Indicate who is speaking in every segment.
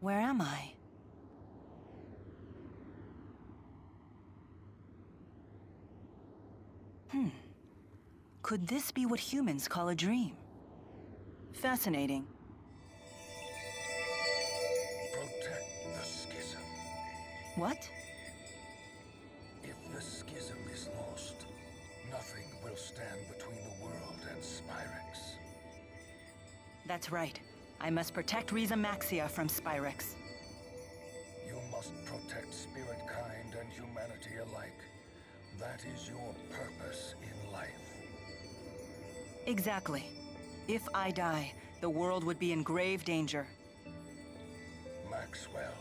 Speaker 1: Where am I? Could this be what humans call a dream? Fascinating.
Speaker 2: Protect the schism.
Speaker 1: What?
Speaker 2: If the schism is lost, nothing will stand between the world and Spyrex.
Speaker 1: That's right. I must protect Riza Maxia from Spyrex.
Speaker 2: You must protect spirit kind and humanity alike. That is your purpose in life.
Speaker 1: Exactly. If I die, the world would be in grave danger.
Speaker 2: Maxwell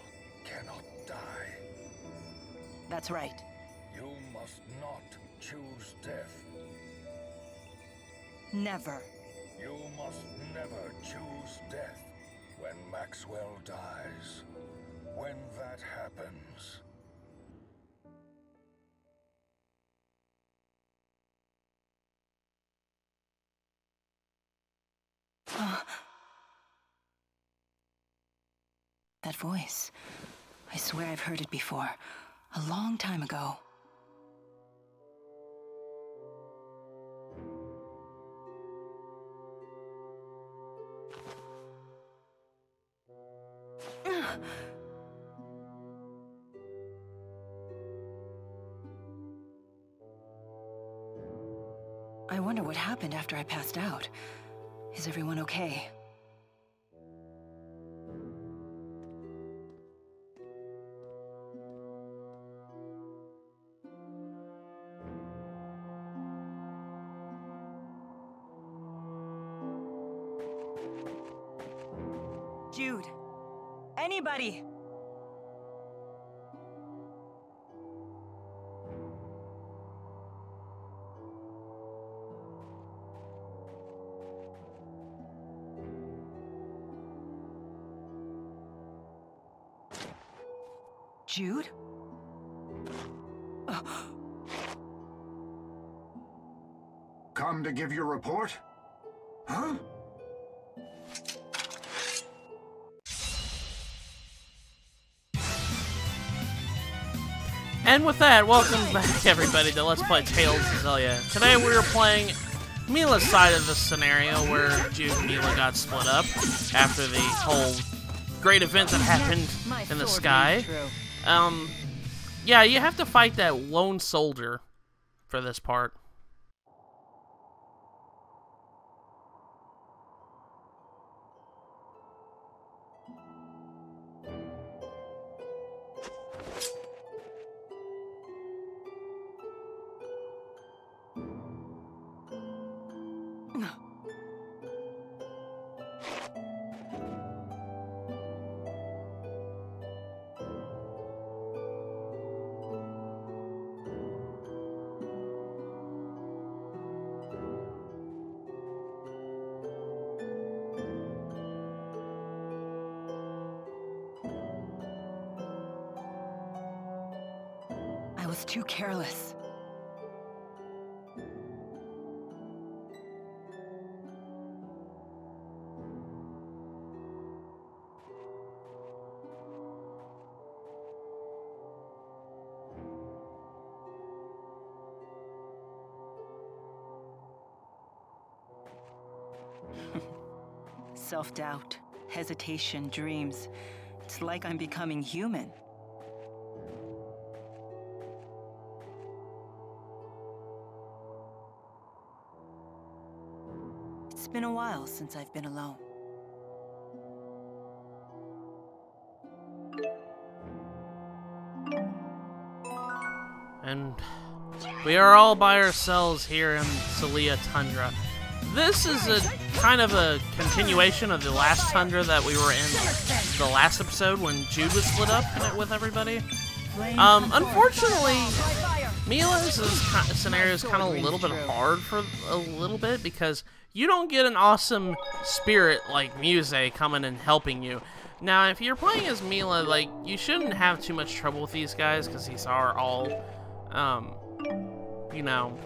Speaker 2: cannot die.
Speaker 1: That's right.
Speaker 2: You must not choose death.
Speaker 1: Never.
Speaker 2: You must never choose death when Maxwell dies. When that happens...
Speaker 1: That voice. I swear I've heard it before. A long time ago. I wonder what happened after I passed out. Is everyone okay? Jude! Anybody! Jude?
Speaker 3: Come to give your report? Huh?
Speaker 4: And with that, welcome back everybody to Let's Play Tales of Xillia. Today we are playing Milla's side of the scenario where Jude and Milla got split up after the whole great event that happened in the sky. Yeah, you have to fight that lone soldier for this part.
Speaker 1: I was too careless. Self-doubt, hesitation, dreams. It's like I'm becoming human. It's been a while since I've been alone.
Speaker 4: And we are all by ourselves here in Xillia Tundra. This is a kind of a continuation of the last Tundra that we were in the last episode when Jude was split up with everybody. Unfortunately, Milla's scenario is kind of a little bit hard for a little bit because you don't get an awesome spirit like Muse coming and helping you. Now, if you're playing as Milla, like, you shouldn't have too much trouble with these guys because these are all, you know,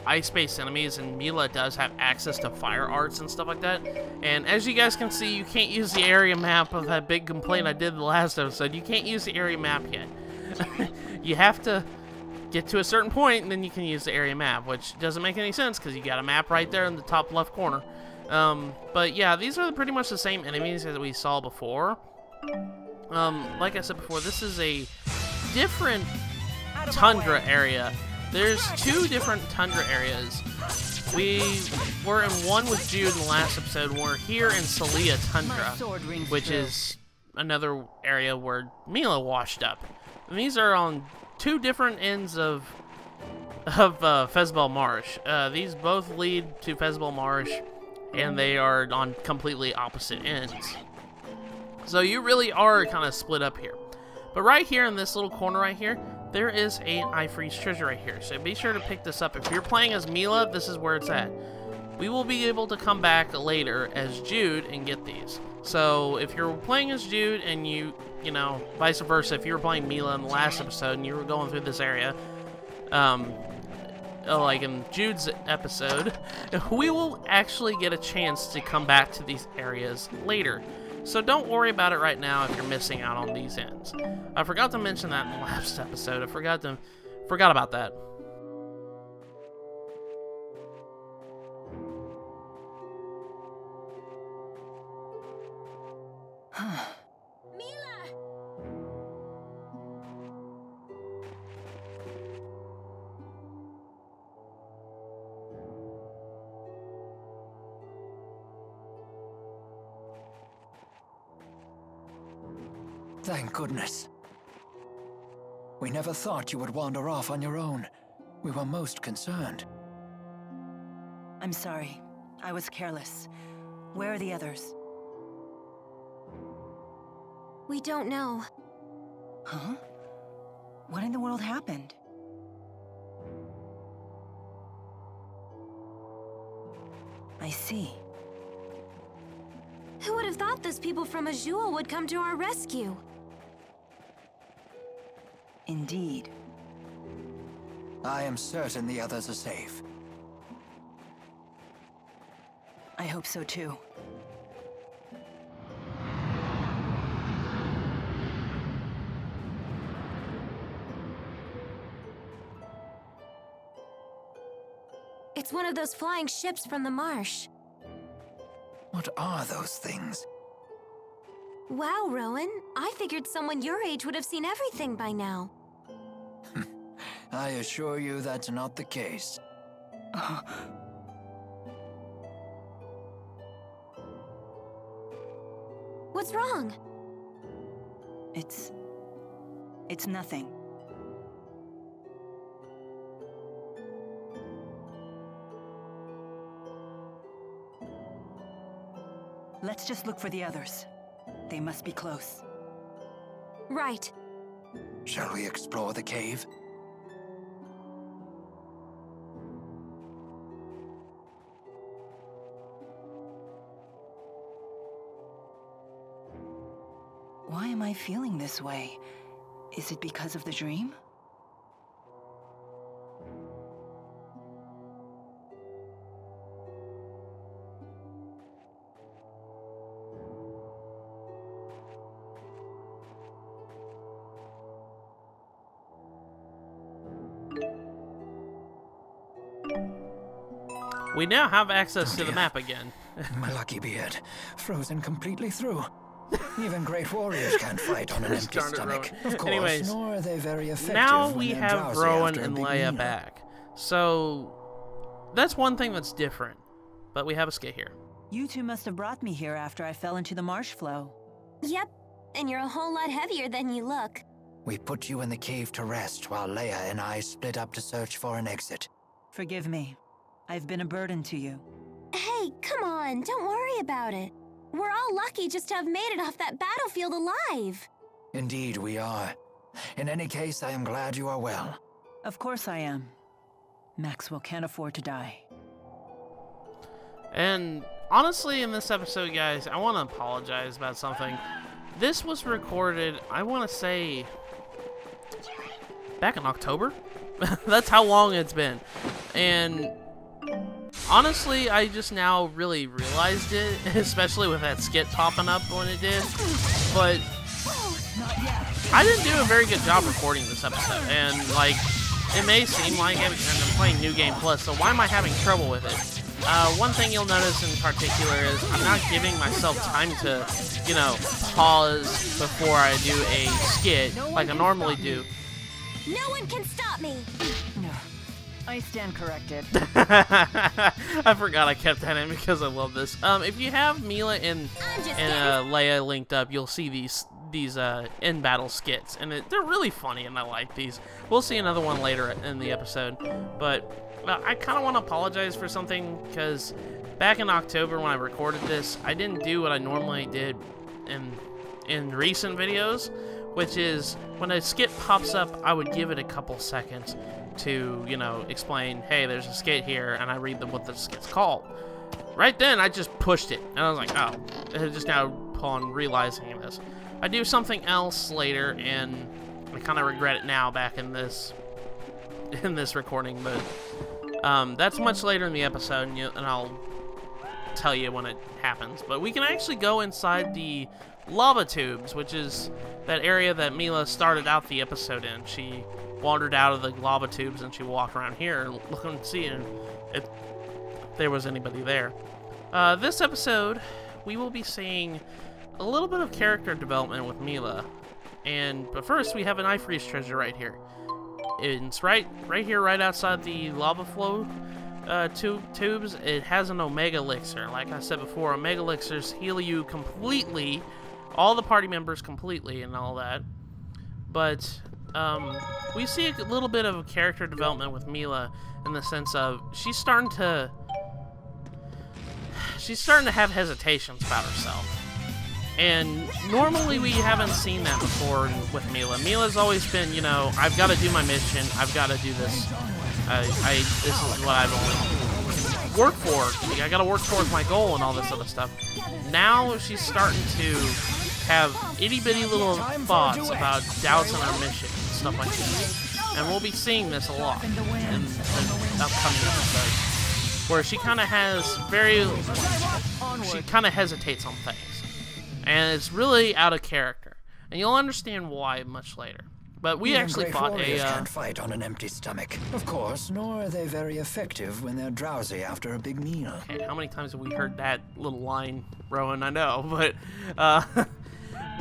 Speaker 4: ice-based enemies, and Milla does have access to fire arts and stuff like that. And as you guys can see, you can't use the area map of that big complaint I did in the last episode. You can't use the area map yet. You have to get to a certain point, and then you can use the area map, which doesn't make any sense because you got a map right there in the top left corner. But yeah, these are pretty much the same enemies as we saw before. Like I said before, this is a different tundra area. There's two different tundra areas. We were in one with Jude in the last episode, and we're here in Xillia Tundra, which is another area where Milla washed up. And these are on two different ends of Fezebel Marsh. These both lead to Fezebel Marsh, and they are on completely opposite ends. So you really are kind of split up here. But right here in this little corner right here, there is an Eye Freeze treasure right here. So be sure to pick this up. If you're playing as Milla, this is where it's at. We will be able to come back later as Jude and get these. So if you're playing as Jude and you know, vice versa, if you were playing Milla in the last episode and you were going through this area, like in Jude's episode, we will actually get a chance to come back to these areas later. So don't worry about it right now if you're missing out on these ends. I forgot to mention that in the last episode. I forgot about that.
Speaker 5: Thank goodness. We never thought you would wander off on your own. We were most concerned.
Speaker 1: I'm sorry. I was careless. Where are the others?
Speaker 6: We don't know.
Speaker 1: Huh? What in the world happened? I see.
Speaker 6: Who would have thought those people from Azul would come to our rescue?
Speaker 1: Indeed.
Speaker 5: I am certain the others are safe.
Speaker 1: I hope so too.
Speaker 6: It's one of those flying ships from the marsh.
Speaker 5: What are those things?
Speaker 6: Wow, Rowen. I figured someone your age would have seen everything by now.
Speaker 5: I assure you that's not the case.
Speaker 6: What's wrong?
Speaker 1: It's nothing. Let's just look for the others. They must be close.
Speaker 6: Right.
Speaker 5: Shall we explore the cave?
Speaker 1: Why am I feeling this way? Is it because of the dream?
Speaker 4: We now have access to the map again.
Speaker 5: My lucky beard, frozen completely through. Even great warriors can't fight on an empty stomach. Of course,
Speaker 4: anyways,
Speaker 5: nor are they very effective
Speaker 4: now
Speaker 5: when
Speaker 4: we
Speaker 5: they're
Speaker 4: have
Speaker 5: drowsy
Speaker 4: Rowen
Speaker 5: after a
Speaker 4: and
Speaker 5: big
Speaker 4: Leia
Speaker 5: meal.
Speaker 4: back. So that's one thing that's different. But we have a skit here.
Speaker 1: You two must have brought me here after I fell into the marsh flow.
Speaker 6: Yep. And you're a whole lot heavier than you look.
Speaker 5: We put you in the cave to rest while Leia and I split up to search for an exit.
Speaker 1: Forgive me. I've been a burden to you.
Speaker 6: Hey, come on. Don't worry about it. We're all lucky just to have made it off that battlefield alive.
Speaker 5: Indeed, we are. In any case, I am glad you are well.
Speaker 1: Of course I am. Maxwell can't afford to die.
Speaker 4: And honestly, in this episode, guys, I want to apologize about something. This was recorded, I want to say, back in October? That's how long it's been. And honestly, I just now really realized it, especially with that skit popping up when it did. But I didn't do a very good job recording this episode, and like, it may seem like it, and I'm playing New Game Plus, so why am I having trouble with it? One thing you'll notice in particular is I'm not giving myself time to, you know, pause before I do a skit like I normally do.
Speaker 6: No one can stop me!
Speaker 1: No, I stand corrected.
Speaker 4: I forgot I kept that in because I love this. If you have Milla and Leia linked up, you'll see these in-battle skits, and they're really funny, and I like these. We'll see another one later in the episode, but I kind of want to apologize for something, because back in October when I recorded this, I didn't do what I normally did in recent videos, which is when a skit pops up, I would give it a couple seconds to, you know, explain, hey, there's a skit here, and I read what the skit's called. Right then, I just pushed it, and I was like, oh, just now upon realizing this. I do something else later, and I kind of regret it now back in this recording, but that's much later in the episode, and I'll tell you when it happens. But we can actually go inside the lava tubes, which is that area that Milla started out the episode in. She wandered out of the lava tubes, and she walked around here and looked and see if there was anybody there. This episode, we will be seeing a little bit of character development with Milla, but first we have an iFreeze treasure right here. It's right here, right outside the lava flow tubes. It has an Omega Elixir. Like I said before, Omega Elixirs heal you completely, all the party members completely, and all that. But we see a little bit of character development with Milla in the sense of she's starting to have hesitations about herself. And normally we haven't seen that before with Milla. Milla's always been, you know, I've got to do my mission, I've got to do this. This is what I've only worked for. I got to work towards my goal and all this other stuff. Now she's starting to have itty-bitty little thoughts about doubts in her mission and stuff like that. And we'll be seeing this a lot in the upcoming episodes, where she kind of hesitates on things. And it's really out of character, and you'll understand why much later. But we actually fought a.
Speaker 5: Can't fight on an empty stomach, of course. Nor are they very effective when they're drowsy after a big meal.
Speaker 4: Okay, how many times have we heard that little line, Rowan? I know, but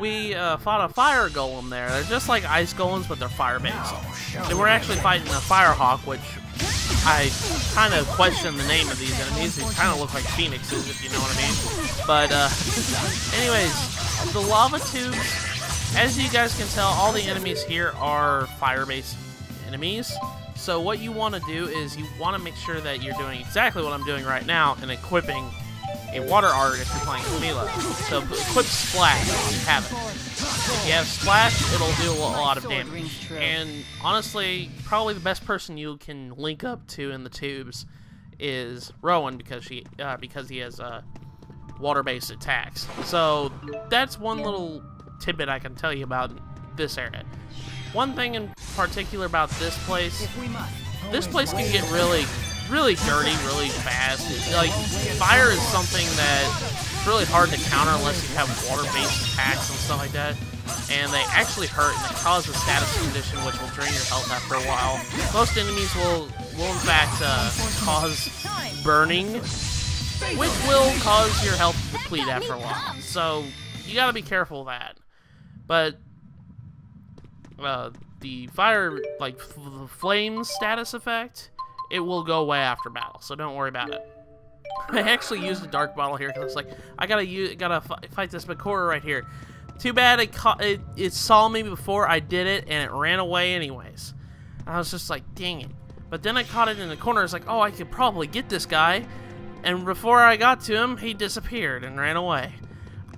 Speaker 4: we fought a fire golem there. They're just like ice golems, but they're fire-based. And we're actually fighting a firehawk, which I kind of question the name of these enemies. These kind of look like phoenixes, if you know what I mean. But, anyways, the lava tubes, as you guys can tell, all the enemies here are fire-based enemies. So what you want to do is you want to make sure that you're doing exactly what I'm doing right now and equipping a water art if you're playing Milla. So equip Splash if you have it. If you have Splash, it'll do a lot of damage. And honestly, probably the best person you can link up to in the tubes is Rowen, because he has water-based attacks. So that's one little tidbit I can tell you about this area. One thing in particular about this place can get really dirty really fast. Like, fire is something that's really hard to counter unless you have water-based attacks and stuff like that. And they actually hurt, and they cause a status condition which will drain your health after a while. Most enemies will in fact cause burning, which will cause your health to deplete after a while. So you gotta be careful of that. But the fire, like the flame status effect, it will go away after battle, so don't worry about it. I actually used a dark bottle here because it's like I gotta fight this Bakura right here. Too bad it saw me before I did it, and it ran away anyways. I was just like, dang it. But then I caught it in the corner. It's like, oh, I could probably get this guy. And before I got to him, he disappeared and ran away.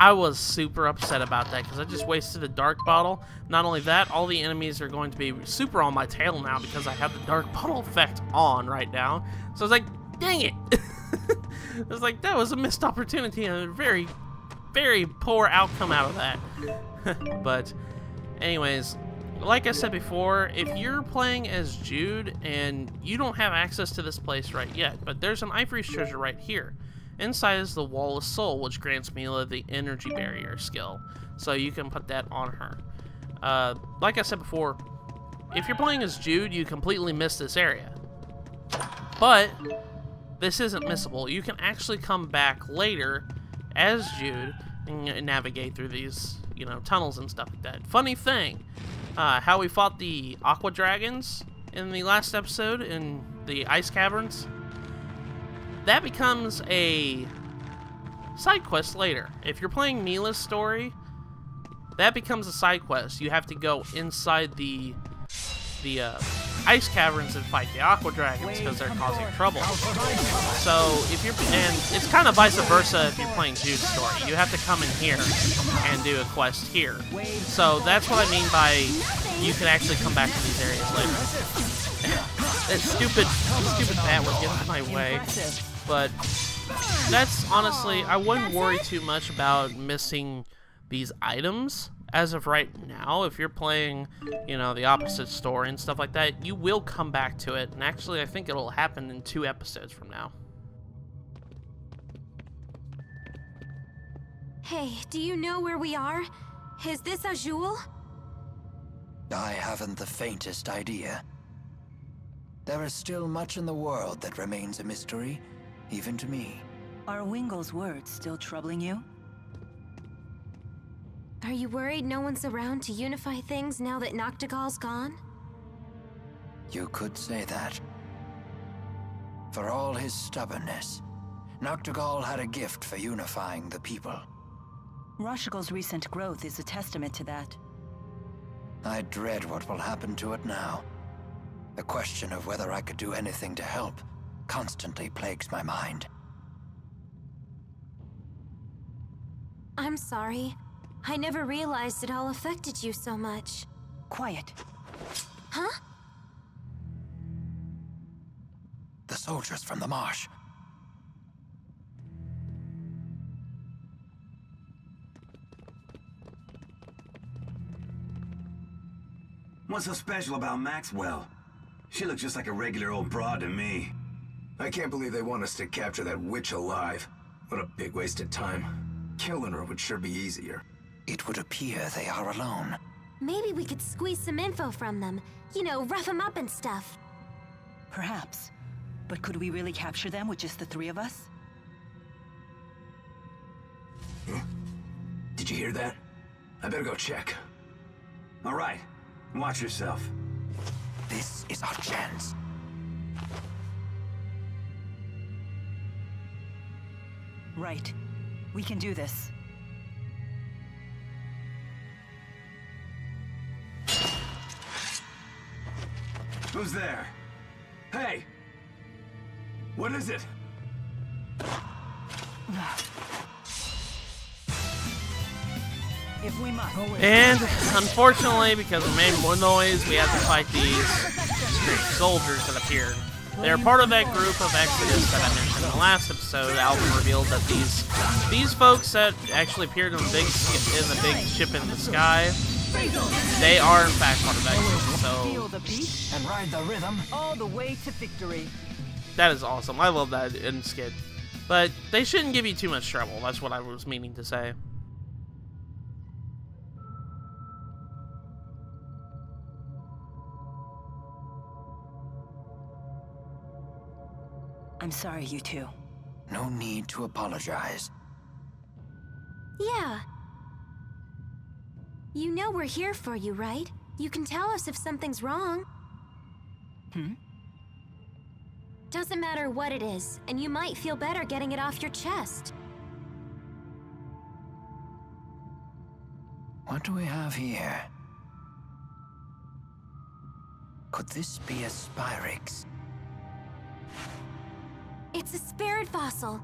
Speaker 4: I was super upset about that because I just wasted a dark bottle. Not only that, all the enemies are going to be super on my tail now because I have the dark bottle effect on right now. So I was like, dang it. I was like, that was a missed opportunity and a very, very poor outcome out of that. But anyways, like I said before, if you're playing as Jude and you don't have access to this place right yet, but there's an Ivory's treasure right here. Inside is the Wall of Soul, which grants Milla the energy barrier skill, so you can put that on her. Like I said before, if you're playing as Jude, you completely miss this area. But this isn't missable. You can actually come back later as Jude and navigate through these, you know, tunnels and stuff like that. Funny thing, how we fought the Aqua Dragons in the last episode in the ice caverns, that becomes a side quest later. If you're playing Milla's story, that becomes a side quest. You have to go inside the ice caverns and fight the Aqua Dragons because they're causing trouble. So if you're, and it's kind of vice versa if you're playing Jude's story. You have to come in here and do a quest here. So that's what I mean by you can actually come back to these areas later. That stupid bat was getting in my way. But that's honestly, I wouldn't worry too much about missing these items as of right now. If you're playing, you know, the opposite story and stuff like that, you will come back to it. And actually, I think it'll happen in 2 episodes from now.
Speaker 6: Hey, do you know where we are? Is this Azul?
Speaker 5: I haven't the faintest idea. There is still much in the world that remains a mystery, even to me.
Speaker 1: Are Wingle's words still troubling you?
Speaker 6: Are you worried no one's around to unify things now that Noctigal's gone?
Speaker 5: You could say that. For all his stubbornness, Noctigal had a gift for unifying the people.
Speaker 1: Rashigal's recent growth is a testament to that.
Speaker 5: I dread what will happen to it now. The question of whether I could do anything to help constantly plagues my mind.
Speaker 6: I'm sorry. I never realized it all affected you so much.
Speaker 1: Quiet.
Speaker 6: Huh?
Speaker 5: The soldiers from the marsh.
Speaker 7: What's so special about Maxwell? She looks just like a regular old broad to me.
Speaker 8: I can't believe they want us to capture that witch alive. What a big waste of time. Killing her would sure be easier.
Speaker 5: It would appear they are alone.
Speaker 6: Maybe we could squeeze some info from them. You know, rough them up and stuff.
Speaker 1: Perhaps. But could we really capture them with just the 3 of us?
Speaker 8: Huh? Did you hear that? I better go check.
Speaker 7: All right. Watch yourself.
Speaker 5: This is our chance.
Speaker 1: Right. We can do this.
Speaker 7: Who's there? Hey! What is it?
Speaker 1: If we must.
Speaker 4: And unfortunately, because we made more noise, we have to fight these strange soldiers that appeared. They're part of that group of Exodus that I mentioned in the last episode. Alvin revealed that these folks that actually appeared in the big ship in the sky, they are in fact part of Exodus. So
Speaker 1: Feel the beat
Speaker 5: And ride the rhythm.
Speaker 1: all the way to victory.
Speaker 4: that is awesome. I love that in Skid. But they shouldn't give you too much trouble. That's what I was meaning to say.
Speaker 1: I'm sorry, you two.
Speaker 5: No need to apologize.
Speaker 6: Yeah. You know we're here for you, right? You can tell us if something's wrong. Doesn't matter what it is, and you might feel better getting it off your chest.
Speaker 5: What do we have here? Could this be a Spyrix?
Speaker 6: It's a spirit fossil.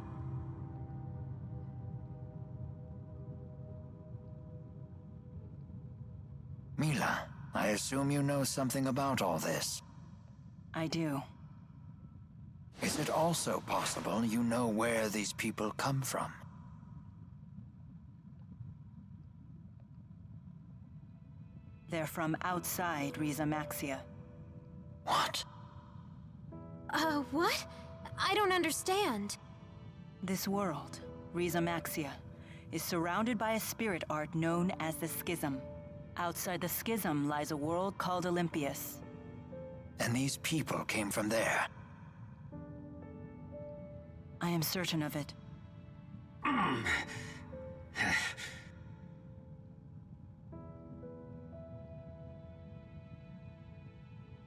Speaker 5: Milla, I assume you know something about all this.
Speaker 1: I do.
Speaker 5: Is it also possible you know where these people come from?
Speaker 1: They're from outside Riza Maxia.
Speaker 5: What?
Speaker 6: What? I don't understand.
Speaker 1: This world, Riza Maxia, is surrounded by a spirit art known as the Schism. Outside the Schism lies a world called Olympius.
Speaker 5: And these people came from there.
Speaker 1: I am certain of it.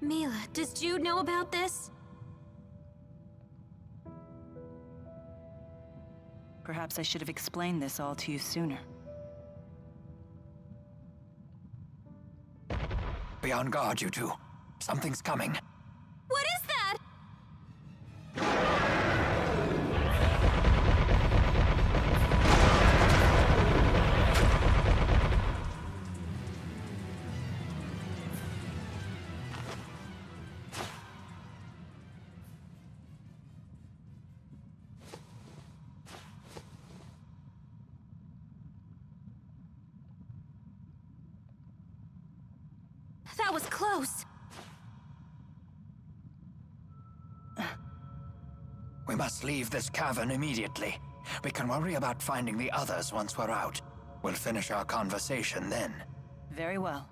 Speaker 6: Milla, does Jude know about this?
Speaker 1: Perhaps I should have explained this all to you sooner.
Speaker 5: Be on guard, you two. Something's coming.
Speaker 6: What is that? That was close.
Speaker 5: We must leave this cavern immediately. We can worry about finding the others once we're out. We'll finish our conversation then.
Speaker 1: Very well.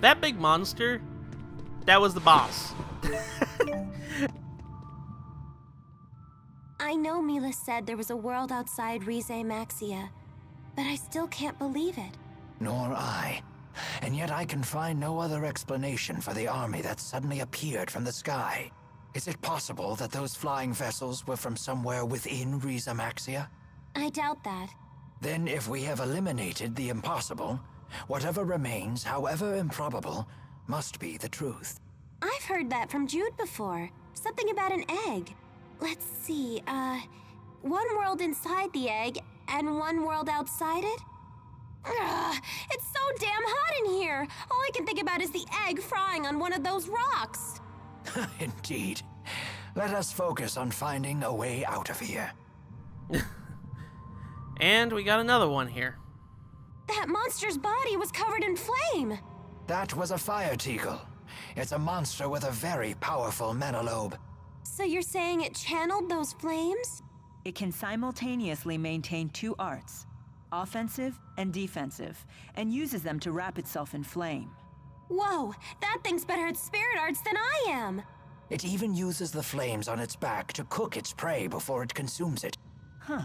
Speaker 4: That big monster, that was the boss.
Speaker 6: I know Milla said there was a world outside Rize Maxia, but I still can't believe it.
Speaker 5: Nor I. And yet I can find no other explanation for the army that suddenly appeared from the sky. Is it possible that those flying vessels were from somewhere within Rize Maxia?
Speaker 6: I doubt that.
Speaker 5: Then if we have eliminated the impossible, whatever remains, however improbable, must be the truth.
Speaker 6: I've heard that from Jude before. Something about an egg. Let's see, one world inside the egg and one world outside it? Ugh, it's so damn hot in here. All I can think about is the egg frying on one of those rocks.
Speaker 5: Indeed. Let us focus on finding a way out of here.
Speaker 4: And we got another one here.
Speaker 6: That monster's body was covered in flame.
Speaker 5: That was a fire Teagle. It's a monster with a very powerful mana lobe.
Speaker 6: So you're saying it channeled those flames?
Speaker 1: It can simultaneously maintain two arts, offensive and defensive, and uses them to wrap itself in flame.
Speaker 6: Whoa, that thing's better at spirit arts than I am.
Speaker 5: It even uses the flames on its back to cook its prey before it consumes it.
Speaker 1: Huh.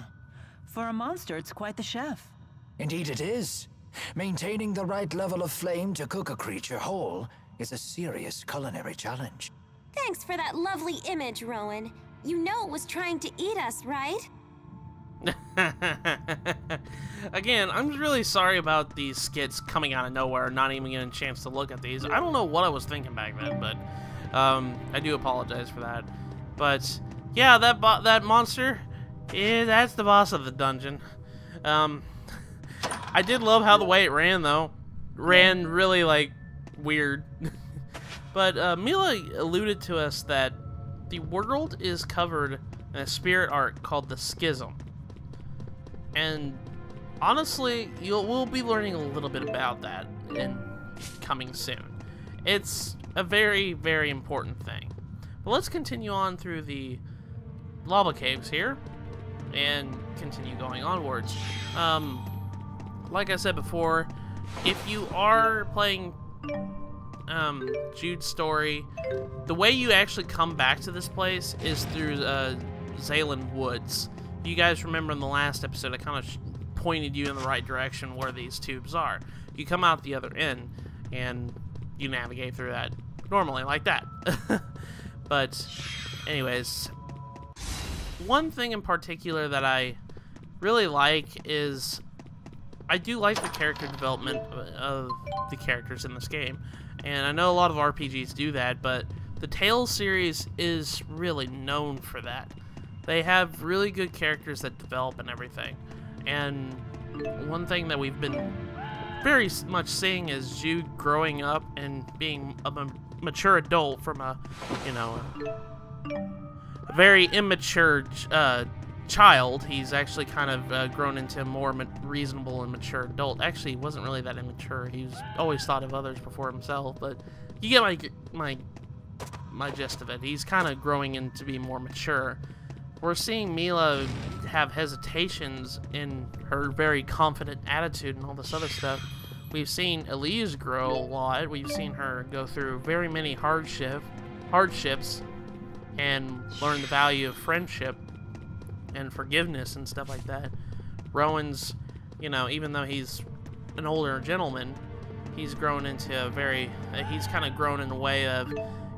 Speaker 1: For a monster, it's quite the chef.
Speaker 5: Indeed it is. Maintaining the right level of flame to cook a creature whole is a serious culinary challenge.
Speaker 6: Thanks for that lovely image, Rowen. You know it was trying to eat us, right?
Speaker 4: Again, I'm really sorry about these skits coming out of nowhere, not even getting a chance to look at these. I don't know what I was thinking back then, but I do apologize for that. But yeah, that monster, that's the boss of the dungeon. I did love how the way it ran, though. Ran really, like, weird. But Milla alluded to us that the world is covered in a spirit art called the Schism. And honestly, we'll be learning a little bit about that in coming soon. It's a very, very important thing. But let's continue on through the lava caves here and continue going onwards. Like I said before, if you are playing Jude's story, the way you actually come back to this place is through Xillia Woods. You guys remember in the last episode, I kind of pointed you in the right direction where these tubes are. You come out the other end, and you navigate through that normally, like that. But, anyways, one thing in particular that I really like is I do like the character development of the characters in this game. And I know a lot of RPGs do that, but the Tales series is really known for that. They have really good characters that develop and everything. And one thing that we've been very much seeing is Jude growing up and being a mature adult from a, you know, a very immature child. He's actually kind of grown into a more reasonable and mature adult. Actually, he wasn't really that immature. He's always thought of others before himself, but you get my gist of it. He's kind of growing into be more mature. We're seeing Milla have hesitations in her very confident attitude and all this other stuff. We've seen Elise grow a lot. We've seen her go through very many hardships and learn the value of friendship and forgiveness and stuff like that. Rowan's, you know, even though he's an older gentleman, he's grown into a very, he's kind of grown in a way of,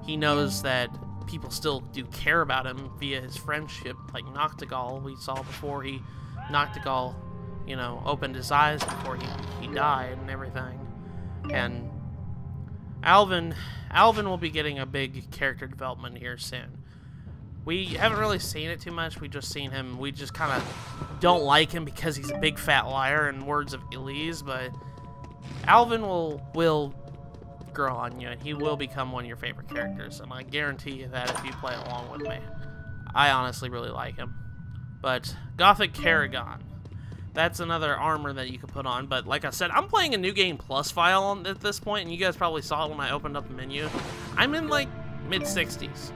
Speaker 4: he knows that people still do care about him via his friendship, like Noctigal we saw before Noctigal, you know, opened his eyes before he died and everything. And Alvin will be getting a big character development here soon. We haven't really seen it too much. We just seen him. We just kind of don't like him because he's a big fat liar, in words of Elise. But Alvin will grow on you, and he will become one of your favorite characters. And I guarantee you that if you play along with me. I honestly really like him. But Gothic Karagon, that's another armor that you can put on. But like I said, I'm playing a New Game Plus file at this point, and you guys probably saw it when I opened up the menu. I'm in like mid-60s.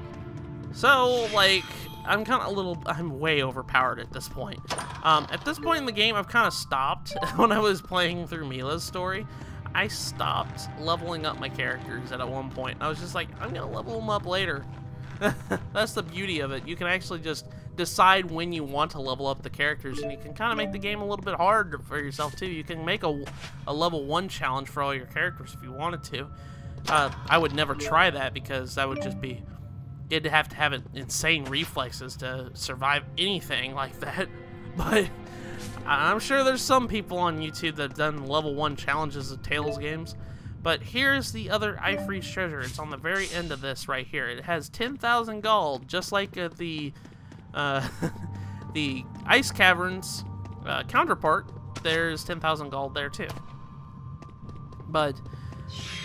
Speaker 4: So, like, I'm way overpowered at this point. At this point in the game, I've kind of stopped. When I was playing through Milla's story, I stopped leveling up my characters at one point. I was just like, I'm gonna level them up later. That's the beauty of it. You can actually just decide when you want to level up the characters, and you can kind of make the game a little bit hard for yourself, too. You can make a level 1 challenge for all your characters if you wanted to. I would never try that because that would just be... You'd have to have insane reflexes to survive anything like that. But I'm sure there's some people on YouTube that have done level 1 challenges of Tales games. But here's the other Ifreeze treasure. It's on the very end of this right here. It has 10,000 gold, just like the Ice Caverns counterpart. There's 10,000 gold there too. But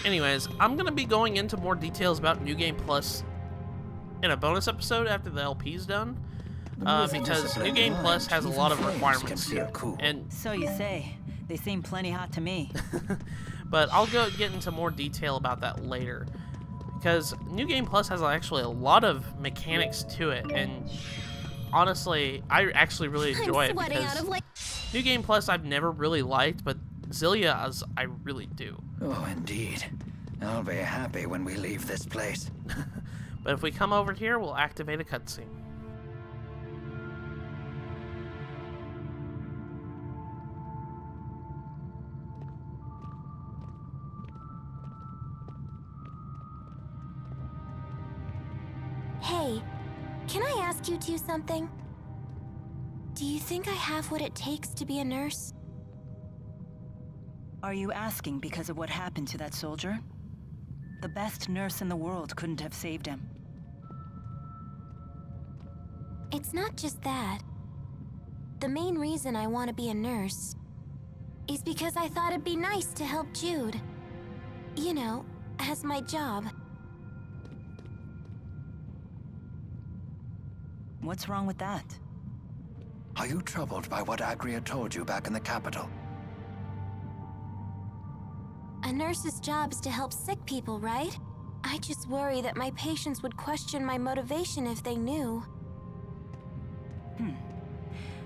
Speaker 4: anyways, I'm going to be going into more details about New Game Plus in a bonus episode after the LP's done, because New Game Plus has a lot of requirements. And
Speaker 1: so you say. They seem plenty hot to me.
Speaker 4: But I'll get into more detail about that later, because New Game Plus has actually a lot of mechanics to it, and honestly, I actually really enjoy it, because New Game Plus I've never really liked, but Xillia I really do.
Speaker 5: Oh, indeed. I'll be happy when we leave this place.
Speaker 4: But if we come over here, we'll activate a cutscene.
Speaker 6: Hey, can I ask you two something? Do you think I have what it takes to be a nurse?
Speaker 1: Are you asking because of what happened to that soldier? The best nurse in the world couldn't have saved him.
Speaker 6: It's not just that. The main reason I want to be a nurse is because I thought it'd be nice to help Jude. You know, as my job.
Speaker 1: What's wrong with that?
Speaker 5: Are you troubled by what Agria told you back in the capital?
Speaker 6: A nurse's job is to help sick people, right? I just worry that my patients would question my motivation if they knew.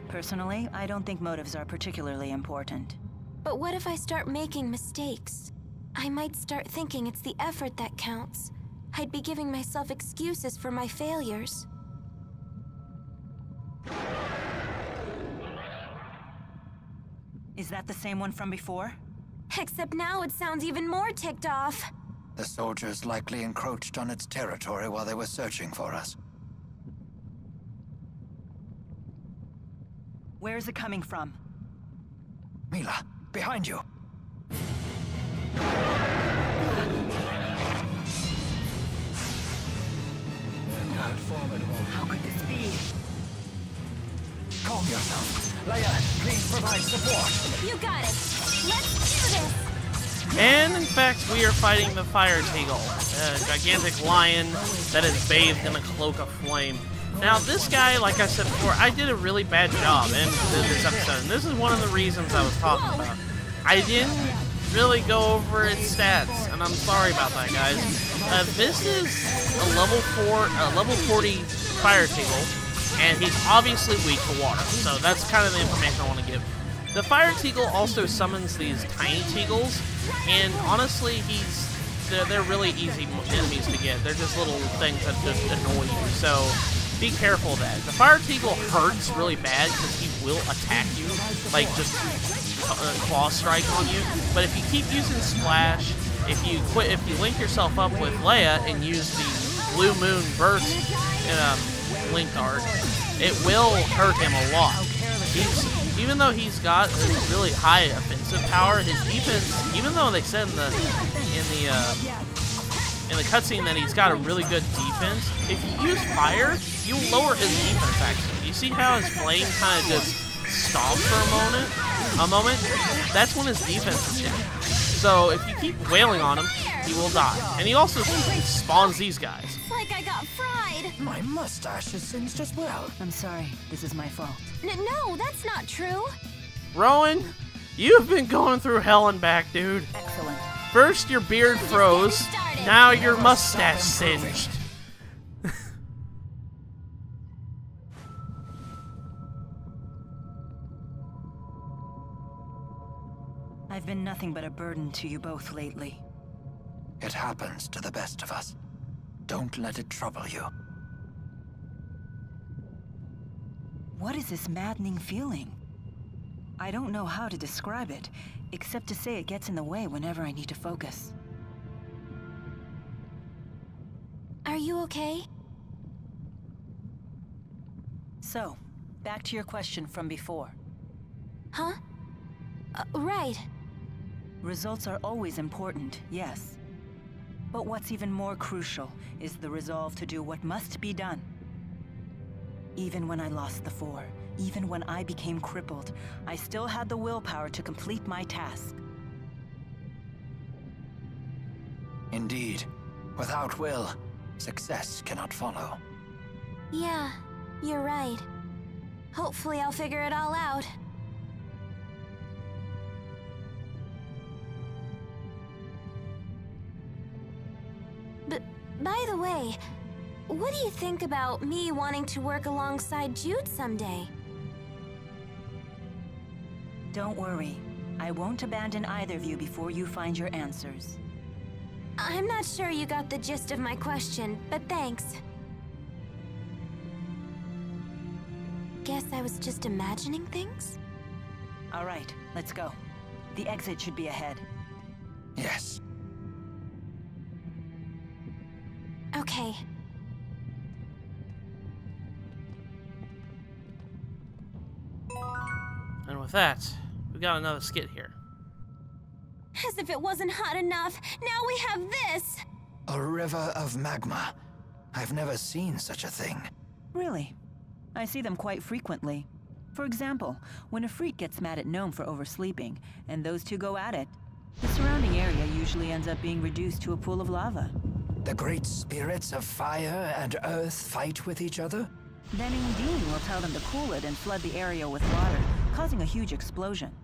Speaker 1: Personally, I don't think motives are particularly important.
Speaker 6: But what if I start making mistakes? I might start thinking it's the effort that counts. I'd be giving myself excuses for my failures.
Speaker 1: Is that the same one from before?
Speaker 6: Except now it sounds even more ticked off.
Speaker 5: The soldiers likely encroached on its territory while they were searching for us.
Speaker 1: Where is it coming from?
Speaker 5: Milla, behind you.
Speaker 1: How could this be?
Speaker 5: Calm yourself. Leia, please provide support.
Speaker 6: You got it. Let's do this!
Speaker 4: And in fact, we are fighting the Fire Teagle, a gigantic lion that is bathed in a cloak of flame. Now, this guy, like I said before, I did a really bad job in this episode, and this is one of the reasons I was talking about. I didn't really go over its stats, and I'm sorry about that, guys. This is a level 40 Fire Teagle, and he's obviously weak to water, so that's kind of the information I want to give. The Fire Teagle also summons these tiny Teagles, and honestly, they're really easy enemies to get. They're just little things that just annoy you, so be careful of that. The Fire Teagle hurts really bad because he will attack you, like just claw strike on you. But if you keep using Splash, if you link yourself up with Leia and use the Blue Moon Burst link art, it will hurt him a lot. Even though he's got a really high offensive power, his defense, even though they said in the cutscene that he's got a really good defense, if you use fire, you lower his defense actually. You see how his flame kind of just stops for a moment? That's when his defense is down. So if you keep wailing on him, he will die. And he also spawns these guys.
Speaker 6: It's like I got fried.
Speaker 5: My mustache is singed as well.
Speaker 1: I'm sorry. This is my fault.
Speaker 6: No, that's not true.
Speaker 4: Rowan, you've been going through hell and back, dude.
Speaker 1: Excellent.
Speaker 4: First your beard froze, now your mustache singed.
Speaker 1: I've been nothing but a burden to you both lately.
Speaker 5: It happens to the best of us. Don't let it trouble you.
Speaker 1: What is this maddening feeling? I don't know how to describe it, except to say it gets in the way whenever I need to focus.
Speaker 6: Are you okay?
Speaker 1: So, back to your question from before.
Speaker 6: Huh? Right.
Speaker 1: Results are always important, yes. But what's even more crucial is the resolve to do what must be done. Even when I lost the Four, even when I became crippled, I still had the willpower to complete my task.
Speaker 5: Indeed. Without will, success cannot follow.
Speaker 6: Yeah, you're right. Hopefully I'll figure it all out. But, by the way, what do you think about me wanting to work alongside Jude someday?
Speaker 1: Don't worry. I won't abandon either of you before you find your answers.
Speaker 6: I'm not sure you got the gist of my question, but thanks. Guess I was just imagining things?
Speaker 1: All right, let's go. The exit should be ahead.
Speaker 5: Yes.
Speaker 6: Okay.
Speaker 4: And with that, we got another skit here.
Speaker 6: As if it wasn't hot enough, now we have this!
Speaker 5: A river of magma. I've never seen such a thing.
Speaker 1: Really? I see them quite frequently. For example, when a freak gets mad at Gnome for oversleeping, and those two go at it, the surrounding area usually ends up being reduced to a pool of lava.
Speaker 5: The great spirits of fire and earth fight with each other?
Speaker 1: Then Dean will tell them to cool it and flood the area with water, causing a huge explosion.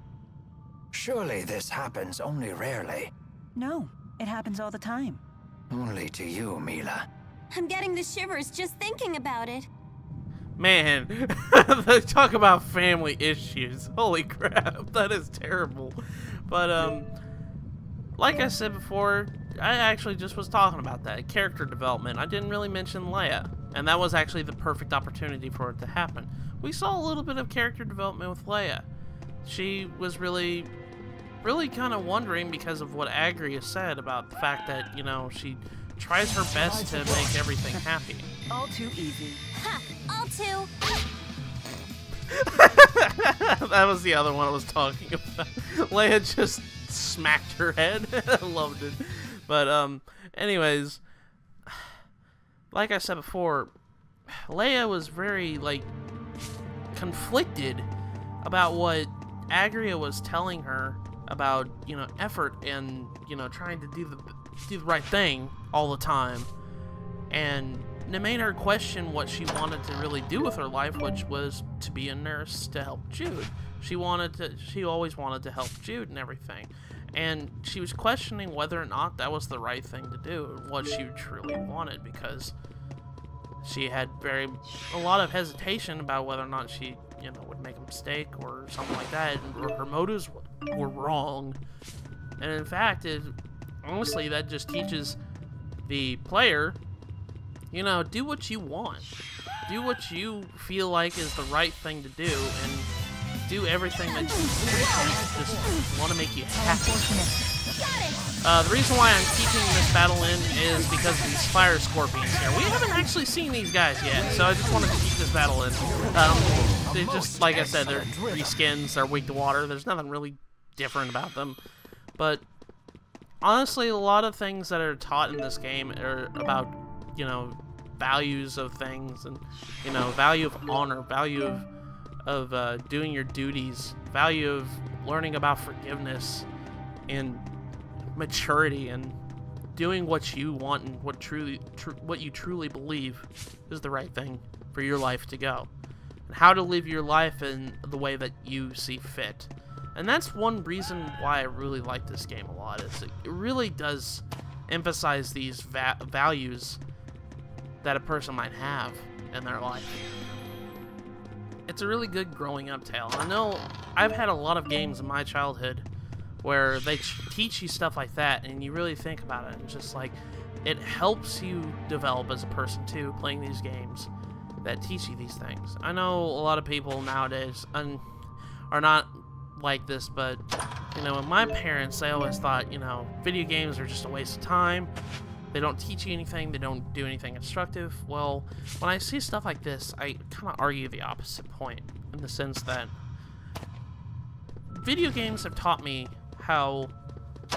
Speaker 5: Surely this happens only rarely.
Speaker 1: No, it happens all the time.
Speaker 5: Only to you, Milla.
Speaker 6: I'm getting the shivers just thinking about it.
Speaker 4: Man, talk about family issues. Holy crap, that is terrible. But, like I said before, I actually just was talking about that. Character development. I didn't really mention Leia. And that was actually the perfect opportunity for it to happen. We saw a little bit of character development with Leia. She was really kind of wondering because of what Agria said about the fact that, you know, she tries her best to make everything happy.
Speaker 1: All too easy.
Speaker 6: Ha! All too.
Speaker 4: That was the other one I was talking about. Leia just smacked her head. I loved it. But, anyways, like I said before, Leia was very, like, conflicted about what Agria was telling her about, you know, effort and, you know, trying to do the right thing all the time. And it made her question what she wanted to really do with her life, which was to be a nurse to help Jude. She always wanted to help Jude and everything. And she was questioning whether or not that was the right thing to do, and what she truly wanted, because she had a lot of hesitation about whether or not she, you know, would make a mistake or something like that, or her motives were wrong. And in fact, honestly, that just teaches the player, you know, do what you want. Do what you feel like is the right thing to do, and do everything that you just want to make you happy. The reason why I'm keeping this battle in is because of these fire scorpions here. We haven't actually seen these guys yet, so I just wanted to keep this battle in. They're just, like I said, they're reskins, they're weak to water, there's nothing really different about them. But honestly, a lot of things that are taught in this game are about, you know, values of things, and, you know, value of honor, value of doing your duties, value of learning about forgiveness and maturity, and doing what you want and what you truly believe is the right thing for your life to go, and how to live your life in the way that you see fit. And that's one reason why I really like this game a lot, is it really does emphasize these values that a person might have in their life. It's a really good growing up tale. I know I've had a lot of games in my childhood where they teach you stuff like that, and you really think about it, and just like, it helps you develop as a person too, playing these games that teach you these things. I know a lot of people nowadays are not like this, but, you know, my parents, they always thought, you know, video games are just a waste of time. They don't teach you anything, they don't do anything instructive. Well, when I see stuff like this, I kind of argue the opposite point, in the sense that video games have taught me how,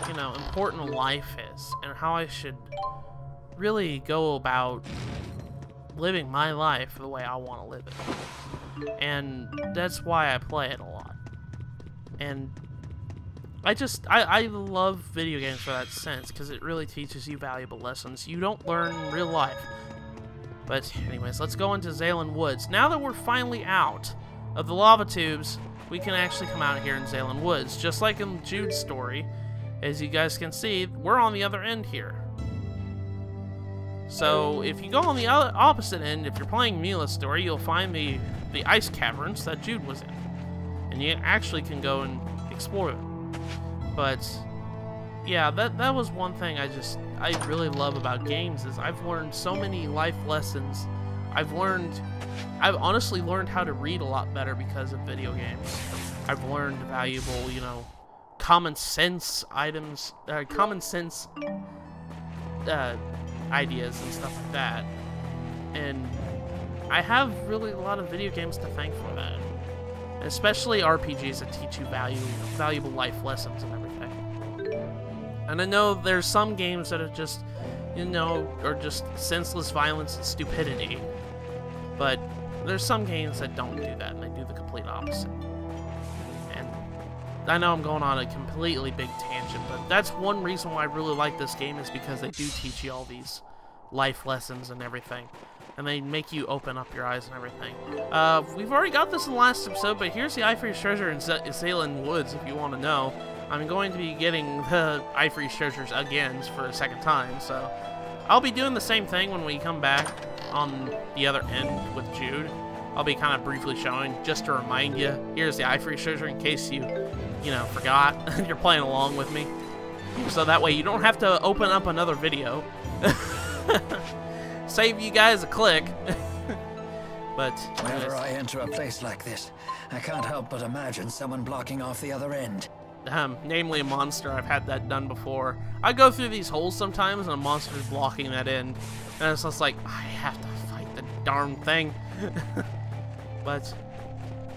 Speaker 4: you know, important life is, and how I should really go about living my life the way I want to live it. And that's why I play it a lot. And I love video games for that sense, because it really teaches you valuable lessons you don't learn in real life. But anyways, let's go into Xillia Woods. Now that we're finally out of the lava tubes, we can actually come out here in Xillia Woods. Just like in Jude's story, as you guys can see, we're on the other end here. So if you go on the opposite end, if you're playing Milla's story, you'll find the ice caverns that Jude was in. And you actually can go and explore them. But yeah, that was one thing I really love about games, is I've learned so many life lessons. I've honestly learned how to read a lot better because of video games. I've learned valuable, you know, common sense items, common sense ideas and stuff like that. And I have really a lot of video games to thank for that. Especially RPGs that teach you valuable life lessons and everything. And I know there's some games that are just, you know, are just senseless violence and stupidity. But there's some games that don't do that, and they do the complete opposite. And I know I'm going on a completely big tangent, but that's one reason why I really like this game, is because they do teach you all these life lessons and everything. And they make you open up your eyes and everything. We've already got this in the last episode, but here's the Ivory Treasure in Xillia Woods, if you want to know. I'm going to be getting the Ivory Treasures again for a second time, so I'll be doing the same thing when we come back on the other end with Jude. I'll be kind of briefly showing, just to remind you, here's the Ivory Treasure in case you know, forgot. You're playing along with me. So that way you don't have to open up another video. Save you guys a click. But
Speaker 5: whenever I enter a place like this, I can't help but imagine someone blocking off the other end.
Speaker 4: Namely a monster. I've had that done before. I go through these holes sometimes and a monster's blocking that end. And it's just like, I have to fight the darn thing. But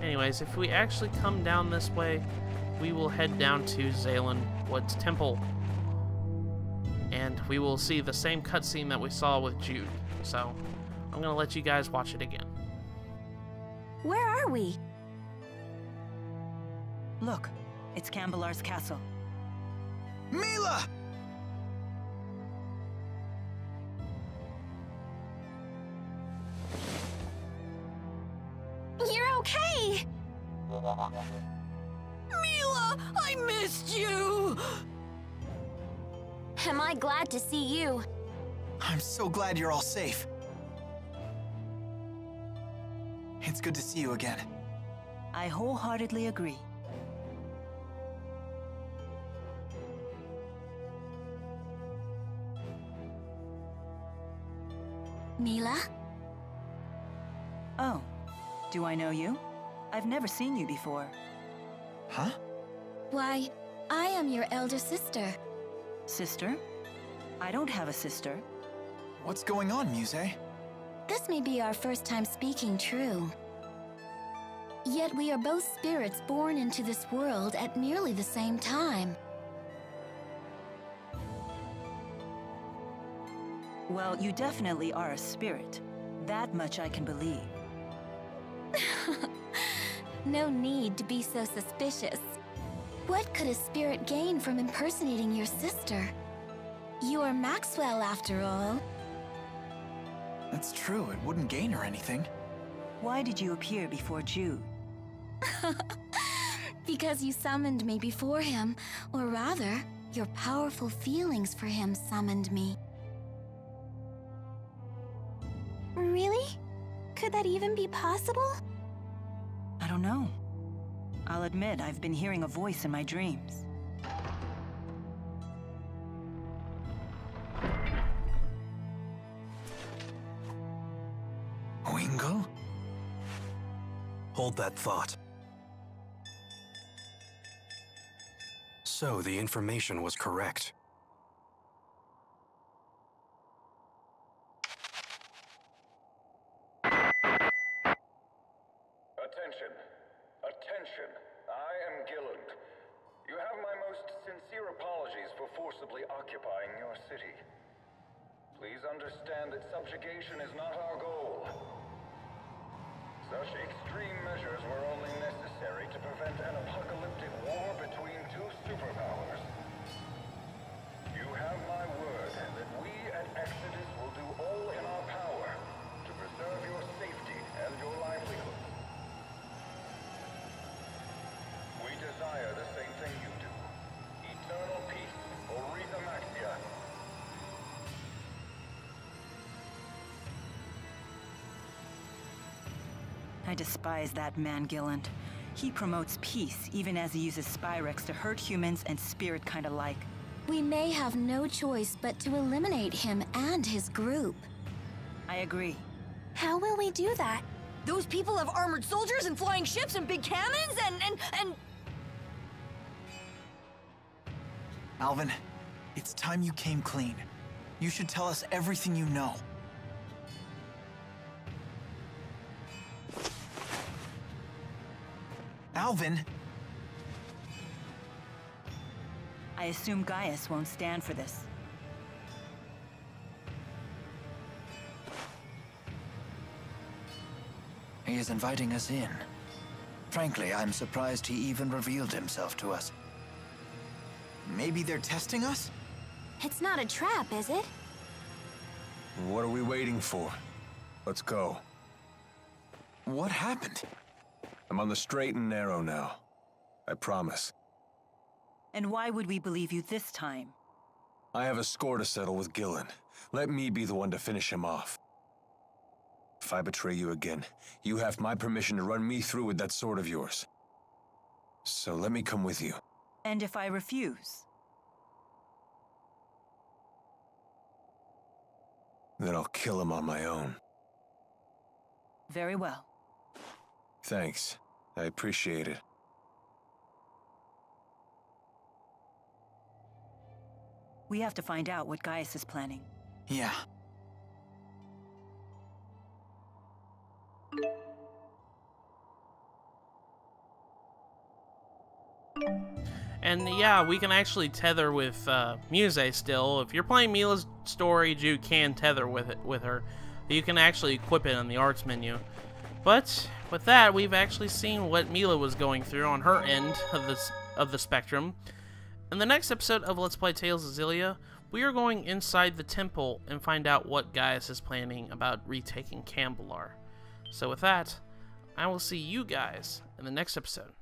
Speaker 4: anyways, if we actually come down this way, we will head down to Xillia Woods Temple. And we will see the same cutscene that we saw with Jude. So, I'm going to let you guys watch it again.
Speaker 6: Where are we?
Speaker 1: Look, It's Cambalar's castle.
Speaker 9: Milla!
Speaker 6: You're okay!
Speaker 10: Milla, I missed you!
Speaker 6: Am I glad to see you?
Speaker 9: I'm so glad you're all safe. It's good to see you again.
Speaker 1: I wholeheartedly agree.
Speaker 6: Milla?
Speaker 1: Oh, do I know you? I've never seen you before.
Speaker 9: Huh?
Speaker 6: Why, I am your elder sister.
Speaker 1: Sister? I don't have a sister.
Speaker 9: What's going on, Muse?
Speaker 6: This may be our first time speaking true. Yet we are both spirits born into this world at nearly the same time.
Speaker 1: Well, you definitely are a spirit. That much I can believe.
Speaker 6: No need to be so suspicious. What could a spirit gain from impersonating your sister? You are Maxwell, after all.
Speaker 9: That's true, it wouldn't gain her anything.
Speaker 1: Why did you appear before Jude?
Speaker 6: Because you summoned me before him, or rather, your powerful feelings for him summoned me. Really? Could that even be possible?
Speaker 1: I don't know. I'll admit I've been hearing a voice in my dreams.
Speaker 8: Wingle? Hold that thought. So the information was correct.
Speaker 2: Attention. Attention. I am Gilland. You have my most sincere apologies for forcibly occupying your city. Please understand that subjugation is not our goal. Such extreme measures were only necessary to prevent an apocalyptic war between two superpowers. You have my word that we at Exodus will do all in our power to preserve your safety and your livelihood. We desire the same thing you do. Eternal peace for Rita Maxia.
Speaker 1: I despise that man, Gilland. He promotes peace, even as he uses Spyrex to hurt humans and spirit kind alike.
Speaker 6: We may have no choice but to eliminate him and his group.
Speaker 1: I agree.
Speaker 6: How will we do that?
Speaker 10: Those people have armored soldiers and flying ships and big cannons and...
Speaker 9: Alvin, it's time you came clean. You should tell us everything you know. Alvin!
Speaker 1: I assume Gaius won't stand for this.
Speaker 5: He is inviting us in. Frankly, I'm surprised he even revealed himself to us.
Speaker 9: Maybe they're testing us?
Speaker 6: It's not a trap, is it?
Speaker 8: What are we waiting for? Let's go.
Speaker 9: What happened?
Speaker 8: I'm on the straight and narrow now. I promise.
Speaker 1: And why would we believe you this time?
Speaker 8: I have a score to settle with Gillen. Let me be the one to finish him off. If I betray you again, you have my permission to run me through with that sword of yours. So let me come with you.
Speaker 1: And if I refuse?
Speaker 8: Then I'll kill him on my own.
Speaker 1: Very well.
Speaker 8: Thanks. I appreciate it.
Speaker 1: We have to find out what Gaius is planning.
Speaker 9: Yeah.
Speaker 4: And yeah, we can actually tether with Muse still. If you're playing Milla's story, you can tether with her. You can actually equip it in the arts menu. But with that, we've actually seen what Milla was going through on her end of the spectrum. In the next episode of Let's Play Tales of Xillia, we are going inside the temple and find out what Gaius is planning about retaking Cambalar. So with that, I will see you guys in the next episode.